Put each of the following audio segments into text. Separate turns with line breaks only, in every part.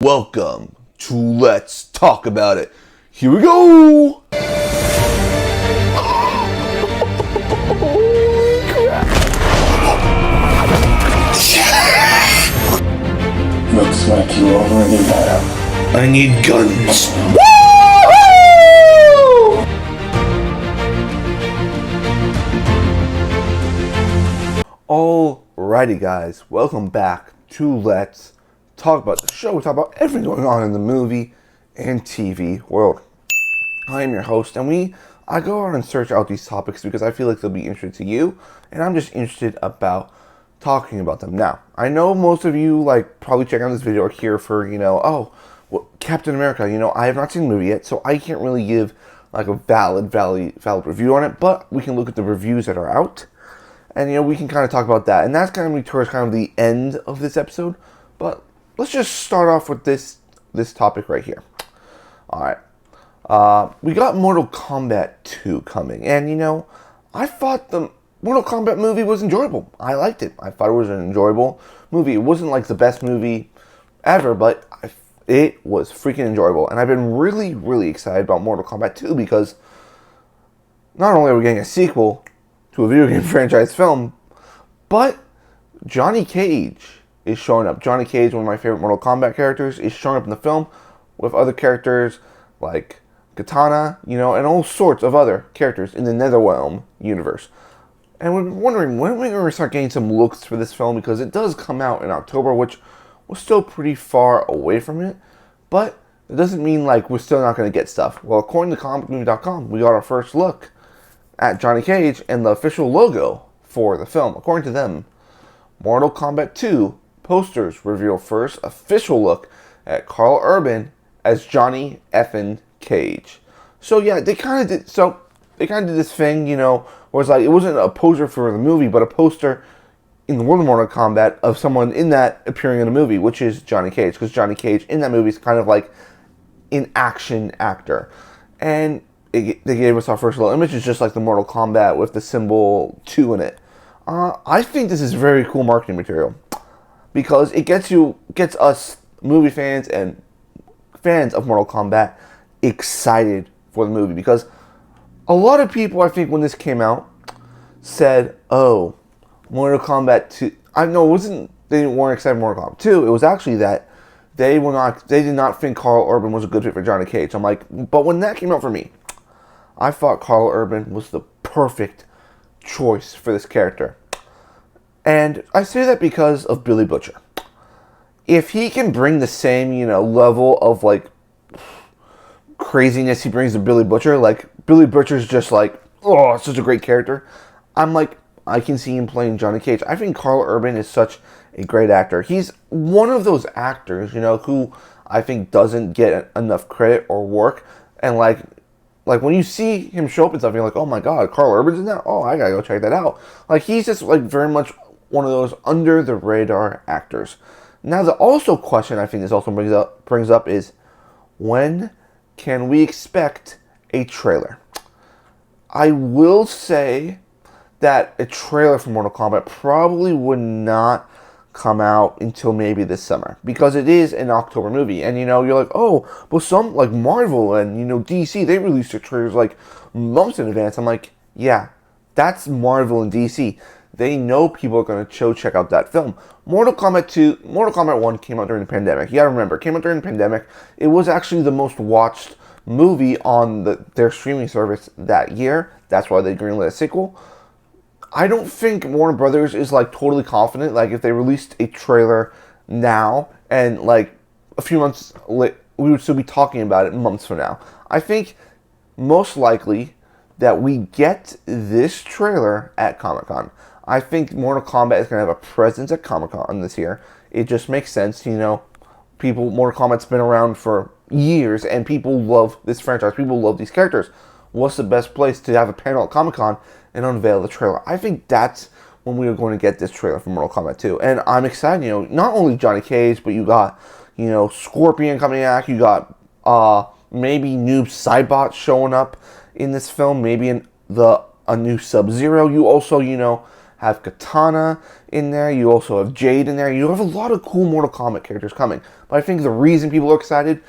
Welcome to Let's Talk About It. Here we go! Holy crap!
Looks like you already have.
I need guns. Alrighty guys, welcome back to Let's Talk About the show. We talk about everything going on in the movie and TV world. I am your host, and I go out and search out these topics because I feel like they'll be interesting to you, and I'm just interested about talking about them. Now, I know most of you probably check out this video are here for, Captain America. I have not seen the movie yet, so I can't really give a valid review on it, but we can look at the reviews that are out. And, we can kind of talk about that. And that's going to be towards kind of the end of this episode. But let's just start off with this topic right here. Alright. We got Mortal Kombat 2 coming. And, I thought the Mortal Kombat movie was enjoyable. I liked it. I thought it was an enjoyable movie. It wasn't the best movie ever, but it was freaking enjoyable. And I've been really, really excited about Mortal Kombat 2 because not only are we getting a sequel to a video game franchise film, but Johnny Cage is showing up. Johnny Cage, one of my favorite Mortal Kombat characters, is showing up in the film with other characters like Katana, and all sorts of other characters in the Netherrealm universe. And we're wondering when we're going to start getting some looks for this film, because it does come out in October, which we're still pretty far away from it, but it doesn't mean we're still not going to get stuff. Well, according to comicmovie.com, we got our first look at Johnny Cage and the official logo for the film. According to them, Mortal Kombat 2 posters reveal first official look at Carl Urban as Johnny effing Cage. So yeah, they kind of did this thing, where it's it wasn't a poster for the movie, but a poster in the world of Mortal Kombat of someone in that appearing in the movie, which is Johnny Cage, because Johnny Cage in that movie is kind of an action actor. And they gave us our first little image. It's just the Mortal Kombat with the symbol 2 in it. I think this is very cool marketing material because it gets us movie fans and fans of Mortal Kombat excited for the movie, because a lot of people, I think, when this came out, said, "Oh, Mortal Kombat 2." They weren't excited for Mortal Kombat 2. It was actually that they did not think Carl Urban was a good fit for Johnny Cage. I'm but when that came out for me, I thought Carl Urban was the perfect choice for this character. And I say that because of Billy Butcher. If he can bring the same, level of, craziness he brings to Billy Butcher, Billy Butcher's just oh, such a great character. I can see him playing Johnny Cage. I think Carl Urban is such a great actor. He's one of those actors, who I think doesn't get enough credit or work. And, when you see him show up and stuff, you're oh my god, Carl Urban's in that? Oh, I gotta go check that out. He's just, very much one of those under-the-radar actors. Now, the also question I think this also brings up is, when can we expect a trailer? I will say that a trailer for Mortal Kombat probably would not come out until maybe this summer, because it is an October movie, and you're oh, well, some Marvel and DC, they release their trailers months in advance. I'm yeah, that's Marvel and DC. They know people are going to check out that film. Mortal Kombat 1 came out during the pandemic. You gotta remember, it came out during the pandemic. It was actually the most watched movie on their streaming service that year. That's why they greenlit a sequel. I don't think Warner Brothers is totally confident. If they released a trailer now and a few months we would still be talking about it months from now. I think most likely that we get this trailer at Comic-Con. I think Mortal Kombat is going to have a presence at Comic-Con this year. It just makes sense, Mortal Kombat's been around for years and people love this franchise. People love these characters. What's the best place to have a panel at Comic-Con and unveil the trailer? I think that's when we are going to get this trailer for Mortal Kombat 2. And I'm excited, not only Johnny Cage, but you got, Scorpion coming back. You got maybe Noob Saibot showing up in this film. Maybe a new Sub-Zero. You also, have Katana in there. You also have Jade in there. You have a lot of cool Mortal Kombat characters coming. But I think the reason people are excited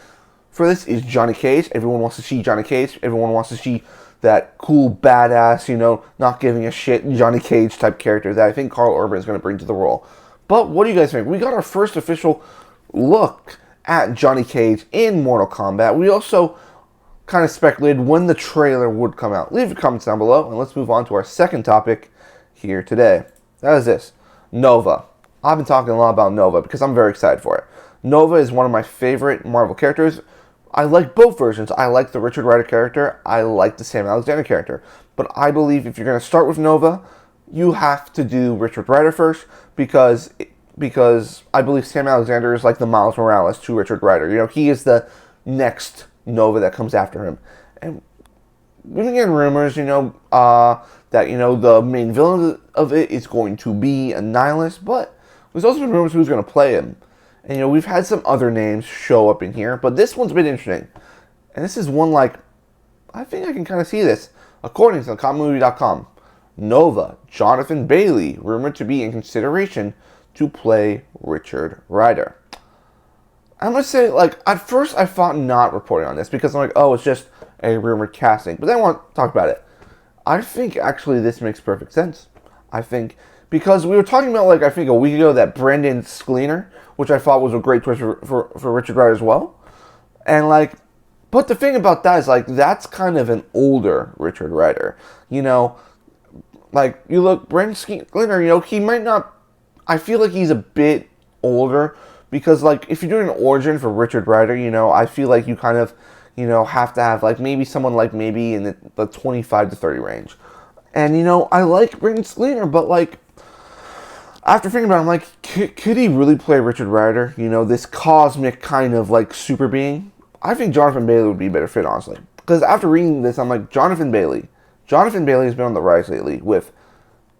for this is Johnny Cage. Everyone wants to see Johnny Cage. Everyone wants to see that cool, badass, not giving a shit Johnny Cage type character that I think Carl Urban is going to bring to the role. But what do you guys think? We got our first official look at Johnny Cage in Mortal Kombat. We also kind of speculated when the trailer would come out. Leave your comments down below, and let's move on to our second topic here today. That is this, Nova. I've been talking a lot about Nova because I'm very excited for it. Nova is one of my favorite Marvel characters. I like both versions. I like the Richard Rider character. I like the Sam Alexander character. But I believe if you're going to start with Nova, you have to do Richard Rider first because I believe Sam Alexander is like the Miles Morales to Richard Rider. He is the next Nova that comes after him. And we've been getting rumors, that, the main villain of it is going to be a nihilist, but there's also been rumors who's going to play him. And, we've had some other names show up in here, but this one's been interesting. And this is one I think I can kind of see this. According to comicmovie.com, Nova, Jonathan Bailey, rumored to be in consideration to play Richard Rider. I'm going to say, at first I thought not reporting on this because I'm like, oh, it's just a rumored casting. But then I want to talk about it. I think actually this makes perfect sense. I think, because we were talking about, I think a week ago, that Brendan Sklenar, which I thought was a great choice for Richard Rider as well. And, but the thing about that is, that's kind of an older Richard Rider. You look, Brendan Sklenar, he might not, I feel like he's a bit older because, if you're doing an origin for Richard Rider, I feel like you kind of, have to have, maybe someone maybe in the 25 to 30 range. And, I like Brendan Sklenar, but, after thinking about it, I'm like, could he really play Richard Rider? This cosmic kind of, super being? I think Jonathan Bailey would be a better fit, honestly. Because after reading this, I'm like, Jonathan Bailey has been on the rise lately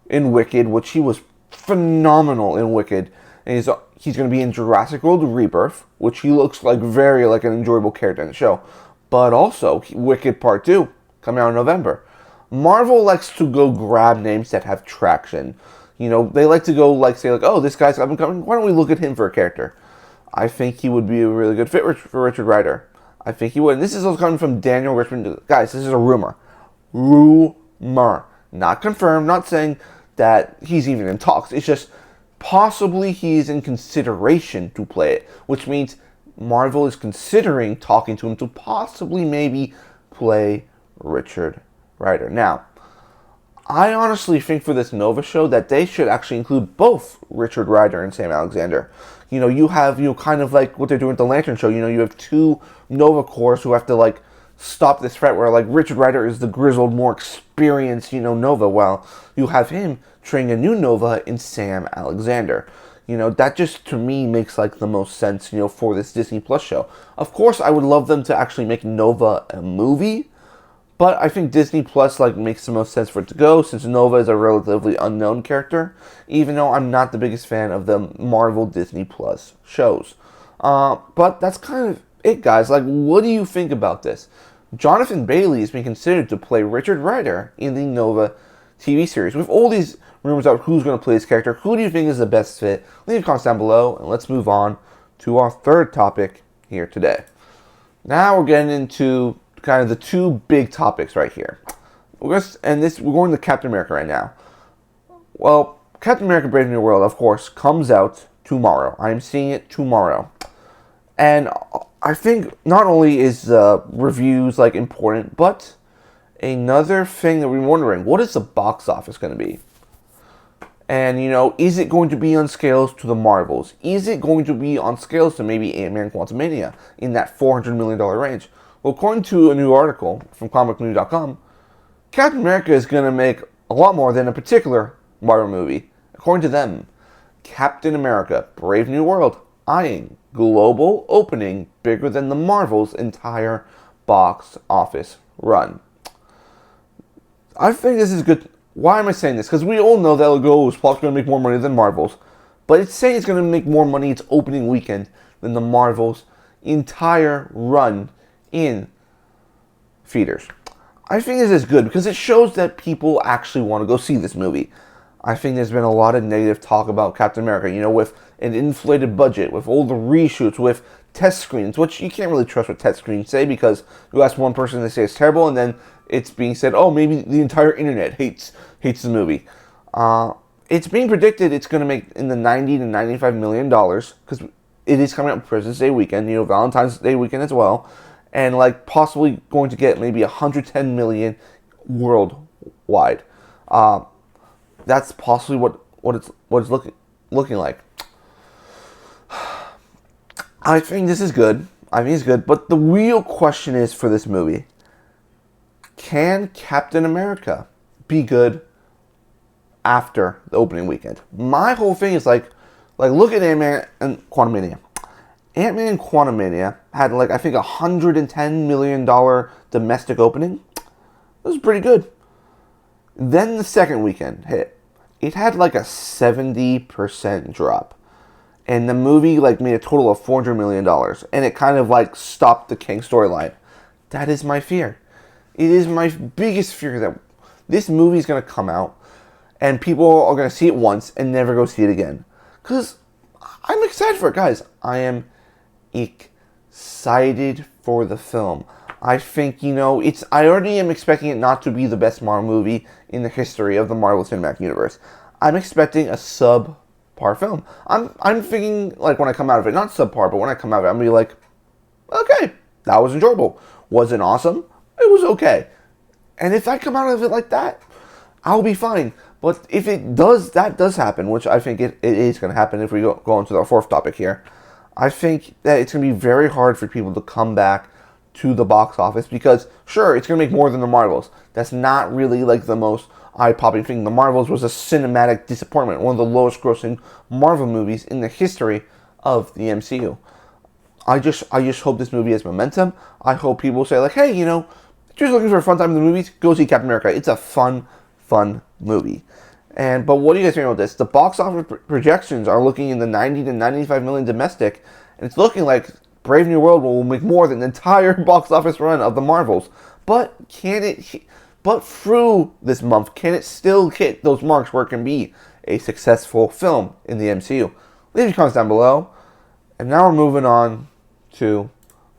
in Wicked, which he was phenomenal in Wicked. And he's going to be in Jurassic World Rebirth, which he looks very like an enjoyable character in the show. But also, Wicked Part 2, coming out in November. Marvel likes to go grab names that have traction. They like to go, say, oh, this guy's up and coming. Why don't we look at him for a character? I think he would be a really good fit for Richard Rider. I think he would. And this is also coming from Daniel Richmond. Guys, this is a rumor. Rumor. Not confirmed. Not saying that he's even in talks. It's just possibly he's in consideration to play it. Which means Marvel is considering talking to him to possibly maybe play Richard Rider. Now, I honestly think for this Nova show that they should actually include both Richard Rider and Sam Alexander. You have, kind of like what they're doing at the Lantern show. You have two Nova Corps who have to, stop this threat where, Richard Rider is the grizzled, more experienced, Nova, while you have him training a new Nova in Sam Alexander. That just, to me, makes, the most sense, for this Disney Plus show. Of course, I would love them to actually make Nova a movie. But I think Disney Plus makes the most sense for it to go, since Nova is a relatively unknown character, even though I'm not the biggest fan of the Marvel Disney Plus shows. But that's kind of it, guys. What do you think about this? Jonathan Bailey is being considered to play Richard Rider in the Nova TV series. With all these rumors about who's going to play this character, who do you think is the best fit? Leave comments down below, and let's move on to our third topic here today. Now we're getting into kind of the two big topics right here. We're going to Captain America right now. Well, Captain America Brave New World, of course, comes out tomorrow. I'm seeing it tomorrow. And I think not only is the reviews important, but another thing that we're wondering, what is the box office going to be? And, is it going to be on scales to the Marvels? Is it going to be on scales to maybe Ant-Man Quantumania in that $400 million range? Well, according to a new article from comicmovie.com, Captain America is going to make a lot more than a particular Marvel movie. According to them, Captain America Brave New World eyeing global opening bigger than the Marvel's entire box office run. I think this is good. Why am I saying this? Because we all know that Lego's probably going to make more money than Marvel's. But it's saying it's going to make more money its opening weekend than the Marvel's entire run in theaters. I think this is good because it shows that people actually want to go see this movie. I think there's been a lot of negative talk about Captain America, with an inflated budget, with all the reshoots, with test screens, which you can't really trust what test screens say, because you ask one person, they say it's terrible, and then it's being said, oh, maybe the entire internet hates the movie. It's being predicted it's going to make in the $90 to $95 million, because it is coming up President's Day weekend, Valentine's Day weekend as well, and possibly going to get maybe 110 million worldwide. That's possibly what it's looking like. I think this is good. I think it's good, but the real question is for this movie: can Captain America be good after the opening weekend? My whole thing is look at Ant-Man and Quantumania. Ant-Man and Quantumania had I think $110 million domestic opening. It was pretty good. Then the second weekend hit. It had a 70% drop. And the movie made a total of $400 million. And it kind of stopped the King storyline. That is my fear. It is my biggest fear that this movie is going to come out and people are going to see it once and never go see it again. Because I'm excited for it, guys. I am excited for the film. I think, I already am expecting it not to be the best Marvel movie in the history of the Marvel Cinematic Universe. I'm expecting a subpar film. I'm thinking, when I come out of it, not subpar, but when I come out of it, I'm going to be like, okay, that was enjoyable. Was it awesome? It was okay. And if I come out of it like that, I'll be fine. But if that does happen, which I think it is going to happen if we go on to our fourth topic here, I think that it's going to be very hard for people to come back to the box office, because sure, it's going to make more than the Marvels. That's not really the most eye-popping thing. The Marvels was a cinematic disappointment, one of the lowest grossing Marvel movies in the history of the MCU. I just hope this movie has momentum. I hope people say hey, just looking for a fun time in the movies, go see Captain America. It's a fun movie. But what do you guys think about this? The box office projections are looking in the 90 to 95 million domestic, and it's looking like Brave New World will make more than the entire box office run of the Marvels. But through this month, can it still hit those marks where it can be a successful film in the MCU? Leave your comments down below. And now we're moving on to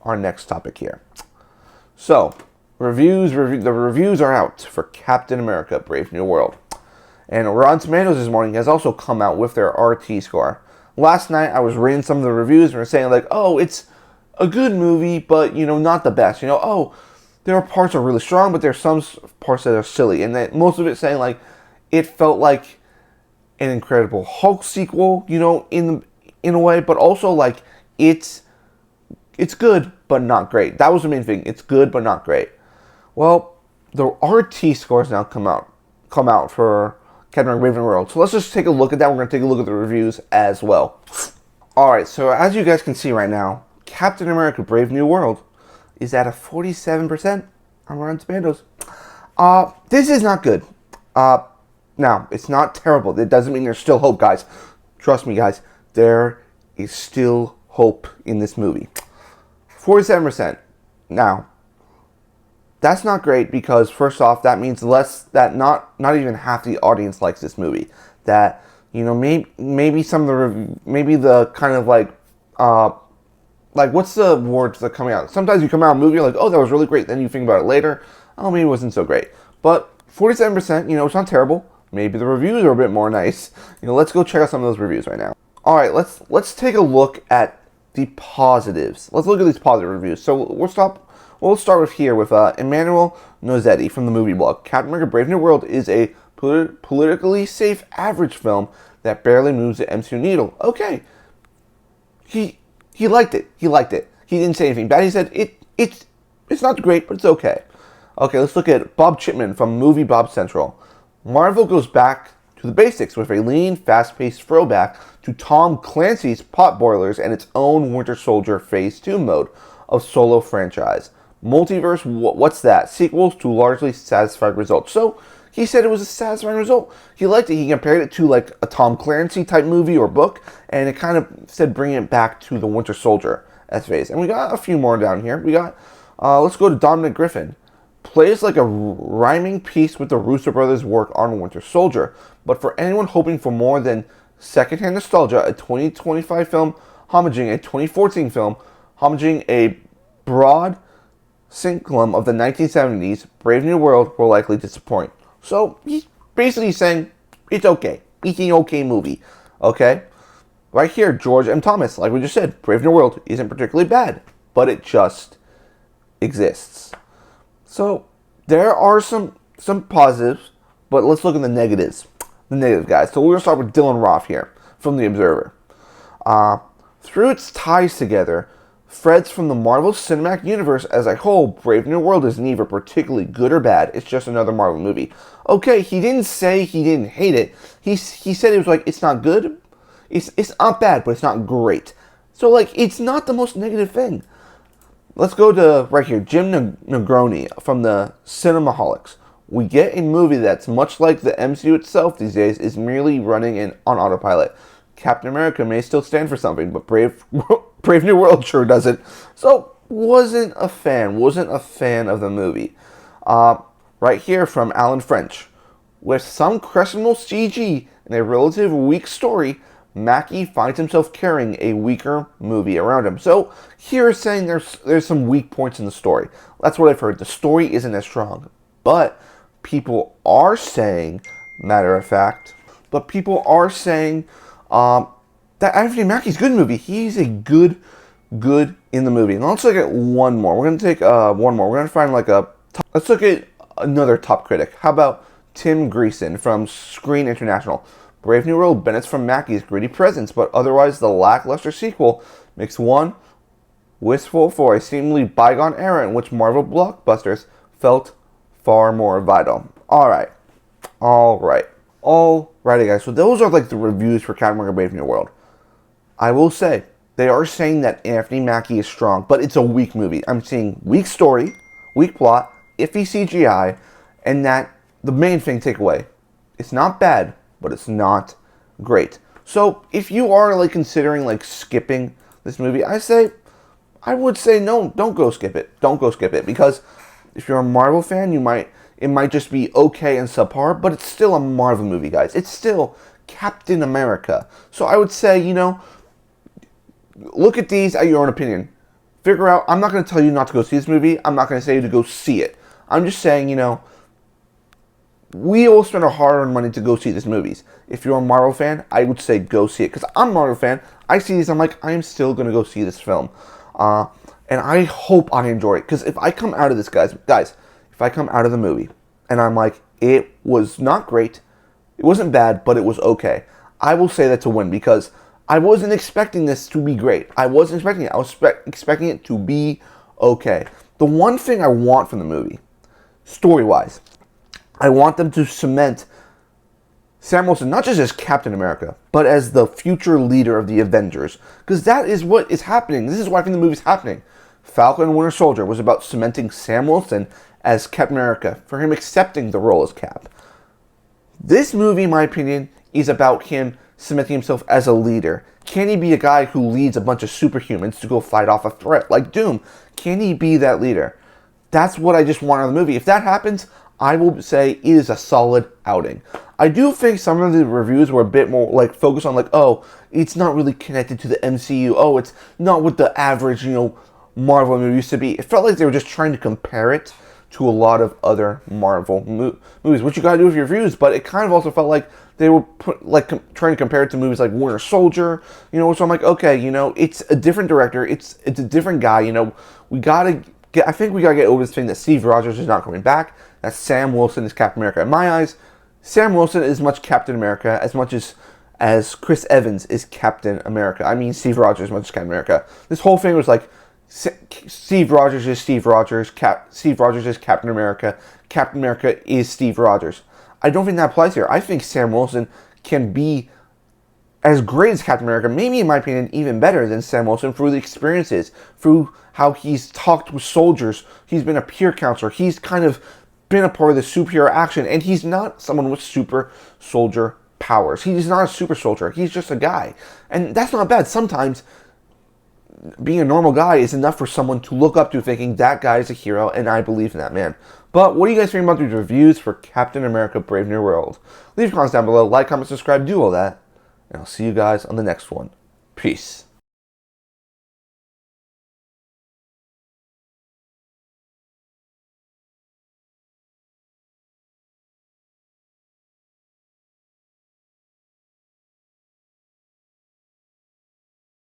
our next topic here. So, the reviews are out for Captain America: Brave New World. And Rotten Tomatoes this morning has also come out with their RT score. Last night I was reading some of the reviews and were saying oh, it's a good movie, but not the best. Oh, there are parts that are really strong, but there's some parts that are silly. And that most of it saying it felt like an Incredible Hulk sequel, in a way, but also it's good but not great. That was the main thing. It's good but not great. Well, the RT scores now come out for Captain America: Brave New World. So let's just take a look at that. We're going to take a look at the reviews as well. Alright, so as you guys can see right now, Captain America: Brave New World is at a 47% on Rotten Tomatoes. This is not good. Now, it's not terrible. It doesn't mean there's still hope, guys. Trust me, guys. There is still hope in this movie. 47%. Now, that's not great, because first off, that means not even half the audience likes this movie. That maybe some of the kind of what's the words that are coming out? Sometimes you come out of a movie, you're oh, that was really great. Then you think about it later, oh, maybe it wasn't so great. But 47%, it's not terrible. Maybe the reviews are a bit more nice. Let's go check out some of those reviews right now. All right, let's take a look at the positives. Let's look at these positive reviews. So we'll start with Emmanuel Nozetti from the Movie Blog. Captain America: Brave New World is a politically safe average film that barely moves the MCU needle. Okay. He liked it. He didn't say anything bad. He said it's not great, but it's okay. Okay, let's look at Bob Chipman from Movie Bob Central. Marvel goes back to the basics with a lean, fast-paced throwback to Tom Clancy's Potboilers and its own Winter Soldier Phase 2 mode of solo franchise. Multiverse, what's that? Sequels to largely satisfied results. So, he said it was a satisfying result. He liked it. He compared it to a Tom Clancy type movie or book, and it kind of said bringing it back to the Winter Soldier as phase. And we got a few more down here. We got, let's go to Dominic Griffin. plays like a rhyming piece with the Russo brothers' work on Winter Soldier. But for anyone hoping for more than secondhand nostalgia, a 2025 film homaging a 2014 film, homaging a broad synchron of the 1970s, Brave New World will likely disappoint. So he's basically saying it's okay. It's an okay movie. Okay? Right here, George M. Thomas, like we just said, Brave New World isn't particularly bad, but it just exists. So there are some positives, but let's look at the negatives. The negative, guys. So we're going to start with Dylan Roth here from The Observer. Through its ties together, threads from the Marvel Cinematic Universe as a whole, Brave New World is neither particularly good or bad. It's just another Marvel movie. Okay, he didn't say he didn't hate it. He said it was like, it's not good. It's not bad, but it's not great. So, like, it's not the most negative thing. Let's go to, right here, Jim Negroni from the Cinemaholics. We get a movie that's much like the MCU itself these days, is merely running on autopilot. Captain America may still stand for something, but Brave New World sure doesn't. So, wasn't a fan of the movie. Right here from Alan French. With some questionable CG and a relatively weak story, Mackie finds himself carrying a weaker movie around him. So here is saying there's some weak points in the story. That's what I've heard. The story isn't as strong. But people are saying, matter of fact, that Anthony Mackie's good in the movie. He's a good in the movie. And let's look at one more. We're going to take one more. We're going to find let's look at another top critic. How about Tim Greason from Screen International? Brave New World benefits from Mackie's gritty presence, but otherwise the lackluster sequel makes one wistful for a seemingly bygone era in which Marvel blockbusters felt far more vital. Alrighty, guys. So those are like the reviews for Captain America: Brave New World. I will say, they are saying that Anthony Mackie is strong, but it's a weak movie. I'm seeing weak story, weak plot, iffy CGI, and that the main thing takeaway. It's not bad, but it's not great. So if you are like considering like skipping this movie, I would say no, don't go skip it. Don't go skip it, because if you're a Marvel fan, it might just be okay and subpar, but it's still a Marvel movie, guys. It's still Captain America. So I would say, look at these at your own opinion. Figure out, I'm not going to tell you not to go see this movie. I'm not going to say you to go see it. I'm just saying, we all spend our hard-earned money to go see these movies. If you're a Marvel fan, I would say go see it. Because I'm a Marvel fan. I see these, I'm like, I am still going to go see this film. And I hope I enjoy it. Because if I come out of this, guys, if I come out of the movie and I'm like, it was not great, it wasn't bad, but it was okay, I will say that's a win. Because I wasn't expecting this to be great. I wasn't expecting it. I was expecting it to be okay. The one thing I want from the movie, story-wise, I want them to cement Sam Wilson not just as Captain America, but as the future leader of the Avengers. Because that is what is happening. This is why I think the movie is happening. Falcon and Winter Soldier was about cementing Sam Wilson as Captain America, for him accepting the role as Cap. This movie, in my opinion, is about him cementing himself as a leader. Can he be a guy who leads a bunch of superhumans to go fight off a threat like Doom? Can he be that leader? That's what I just want out of the movie. If that happens, I will say it is a solid outing. I do think some of the reviews were a bit more like focused on like, oh, it's not really connected to the MCU. Oh, it's not what the average, Marvel movie used to be. It felt like they were just trying to compare it to a lot of other Marvel movies, which you gotta do with your reviews. But it kind of also felt like they were trying to compare it to movies like Winter Soldier. So I'm like, okay, it's a different director. It's a different guy. I think we gotta get over this thing that Steve Rogers is not coming back. That Sam Wilson is Captain America. In my eyes, Sam Wilson is much Captain America as much as Chris Evans is Captain America. I mean Steve Rogers as much as Captain America. This whole thing was like Steve Rogers is Steve Rogers. Steve Rogers is Captain America. Captain America is Steve Rogers. I don't think that applies here. I think Sam Wilson can be as great as Captain America, maybe in my opinion even better than Sam Wilson through the experiences, through how he's talked with soldiers. He's been a peer counselor. He's kind of been a part of the superhero action, and he's not someone with super soldier powers. He's not a super soldier. He's just a guy, and that's not bad. Sometimes being a normal guy is enough for someone to look up to, thinking that guy is a hero and I believe in that man. But what do you guys think about these reviews for Captain America Brave New World? Leave comments down below, like, comment, subscribe, do all that. And I'll see you guys on the next one. Peace.